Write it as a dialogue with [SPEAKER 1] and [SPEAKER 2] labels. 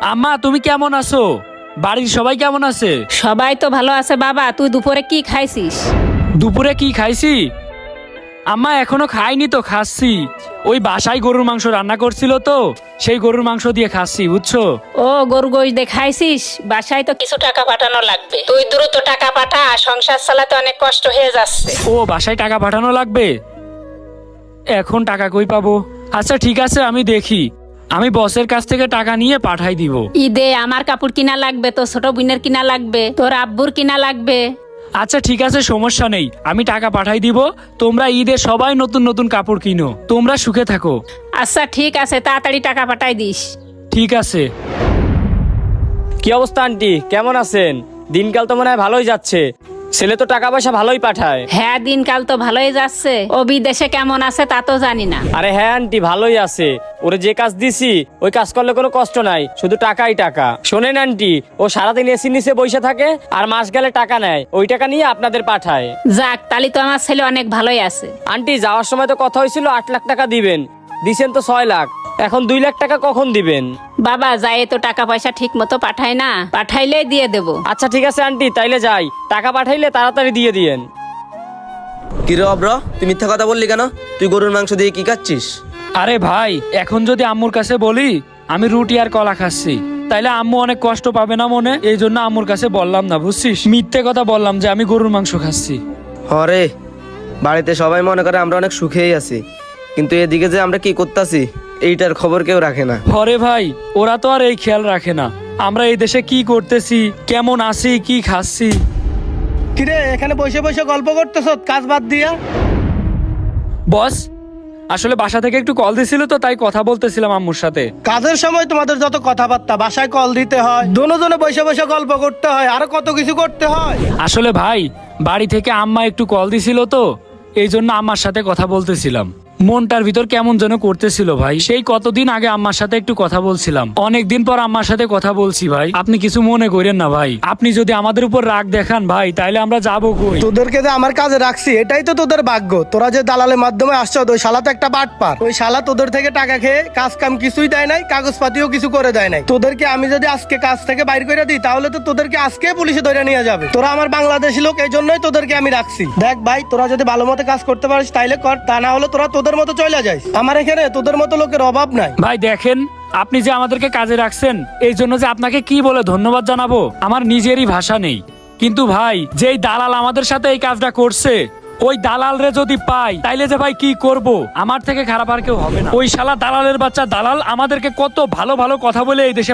[SPEAKER 1] আম্মা তুমি কেমন আছো? বাড়ির সবাই কেমন আছে?
[SPEAKER 2] সবাই তো ভালো আছে বাবা। তুই দুপুরে কি খাইছিস?
[SPEAKER 1] দুপুরে কি খাইছি? আম্মা এখনো খাইনি তো, খাচ্ছি। ওই বাসায় গরুর মাংস রান্না করছিল তো, সেই গরুর মাংস দিয়ে খাচ্ছি, বুঝছো?
[SPEAKER 2] ও গরু গোশ দিয়ে খাইছিস? বাসায় তো কিছু টাকা পাঠানো লাগবে, তুই দ্রুত টাকা পাঠা, সংসার চালাতে অনেক কষ্ট হয়ে যাচ্ছে।
[SPEAKER 1] ও বাসায় টাকা পাঠানো লাগবে? এখন টাকা কই পাবো? আচ্ছা ঠিক আছে, আমি দেখি, আমি বসের কাছ থেকে টাকা নিয়ে পাঠাই দিব।
[SPEAKER 2] ঈদে আমার কাপড় কিনা লাগবে, তো ছোট বোনের কিনা লাগবে, তোর আব্বুর কিনা লাগবে।
[SPEAKER 1] আচ্ছা ঠিক আছে, সমস্যা নেই, আমি টাকা পাঠাই দিব। তোমরা ঈদে সবাই নতুন নতুন কাপড় কিনো, তোমরা সুখে থাকো।
[SPEAKER 2] আচ্ছা ঠিক আছে, তাড়াতাড়ি টাকা পাঠাই দিস।
[SPEAKER 1] ঠিক আছে।
[SPEAKER 3] কি অবস্থা আন্টি, কেমন আছেন? দিনকাল তো মনে হয় ভালোই যাচ্ছে। ছেলে তো টাকা পয়সা ভালোই পাঠায়।
[SPEAKER 2] হ্যাঁ দিনকাল তো ভালোই যাচ্ছে। ও বিদেশে কেমন আছে তা তো জানি না।
[SPEAKER 3] আরে হ্যাঁ আন্টি, ভালোই আছে। ওরে যে কাজ দিছি ওই কাজ করলে কোনো কষ্ট নাই, শুধু টাকাই টাকা। শোনেন আন্টি, ও সারাদিন এসি নিচে বসে থাকে আর মাস গেলে টাকা নেয়, ওই টাকা নিয়ে আপনাদের পাঠায়।
[SPEAKER 2] যাক, তালি তো আমার ছেলে অনেক ভালোই আছে।
[SPEAKER 3] আন্টি যাওয়ার সময় তো কথা হয়েছিল 8 লাখ টাকা দিবেন, দিছেন তো 6 লাখ, এখন 2 লাখ টাকা কখন দিবেন?
[SPEAKER 2] বাবা যায় তো টাকা পয়সা ঠিক মতো পাঠায় না, পাঠাইলেই দিয়ে দেবো।
[SPEAKER 3] আচ্ছা ঠিক আছে আন্টি, তাইলে যাই, টাকা পাঠাইলে তাড়াতাড়ি দিয়ে দিয়েন।
[SPEAKER 4] কিরে অব্র, তুই মিথ্যা কথা বললি কেন? তুই গরুর মাংস দিয়ে কি খাচ্ছিস?
[SPEAKER 1] আরে ভাই, এখন যদি আম্মুর কাছে বলি আমি রুটি আর কলা খাচ্ছি, তাইলে আম্মু অনেক কষ্ট পাবে না মনে? এই জন্য আম্মুর কাছে বললাম না, বুঝছিস? মিথ্যে কথা বললাম যে আমি গরুর মাংস খাচ্ছি।
[SPEAKER 4] হরে, বাড়িতে সবাই মনে করে আমরা অনেক সুখেই আছি, কিন্তু এদিকে যে আমরা কি করতেছি এইটার খবর কেউ রাখে না।
[SPEAKER 1] হরে ভাই, ওরা তো আর এই খেয়াল রাখে না আমরা এই দেশে কি করতেছি, কেমন আছি, কি খাচ্ছি।
[SPEAKER 5] কিরে এখানে বসে বসে গল্প করতেছ কাজ বাদ দিয়া?
[SPEAKER 1] বস, আসলে বাসা থেকে একটু কল দিছিল তো, তাই কথা বলতেছিলাম আম্মুর সাথে।
[SPEAKER 5] কাজের সময় তোমাদের যত কথাবার্তা, বাসায় কল দিতে হয়, দুজনে বসে বসে গল্প করতে হয়, আরো কত কিছু করতে হয়।
[SPEAKER 1] আসলে ভাই, বাড়ি থেকে আম্মা একটু কল দিছিল তো, এই জন্য আম্মার সাথে কথা বলতেছিলাম। মনটার ভিতর কেমন যেন করতেছিল ভাই। সেই কতদিন আগে আম্মার সাথে একটু কথা বলছিলাম, অনেকদিন পর আম্মার সাথে কথা বলছি ভাই। আপনি কিছু মনে করেন না ভাই, আপনি যদি আমাদের উপর রাগ দেখান ভাই, তাইলে আমরা যাবো কই?
[SPEAKER 5] তোদেরকে যে আমার কাজে রাখছি এটাই তো তোদের ভাগ্য। তোরা যে দালালের মাধ্যমে আসছো, ওই শালা তো একটা বাটপার। ওই শালা তোদের থেকে টাকা খেয়ে কাজ কাম কিছুই দেয় নাই, কাগজপাতিও কিছু করে দেয় নাই। তোদেরকে আমি যদি আজকে কাজ থেকে বাইর করে দিই, তাহলে তো তোদেরকে আজকে পুলিশে ধরে নিয়ে যাবে। তোরা আমার বাংলাদেশি লোক, এই জন্যই তোদেরকে আমি রাখছি। দেখ ভাই, তোরা যদি ভালো মতো কাজ করতে পারিস তাইলে কর, তা না হলে তোরা তোদের মতো চলে যাইস। আমার এখানে তোদের মতো লোকের অভাব নাই।
[SPEAKER 1] ভাই দেখেন, আপনি যে আমাদেরকে কাজে রাখছেন, এই জন্য যে আপনাকে কি বলে ধন্যবাদ জানাবো আমার নিজেরই ভাষা নেই। কিন্তু ভাই, যেই দালাল আমাদের সাথে এই কাজটা করছে, ওই দালাল রে যদি পাই, তাইলে যে ভাই কি করব? আমার থেকে খারাপ আর কেউ হবে না। ওই শালা দালালের বাচ্চা দালাল আমাদেরকে কত ভালো ভালো কথা বলে এই দেশে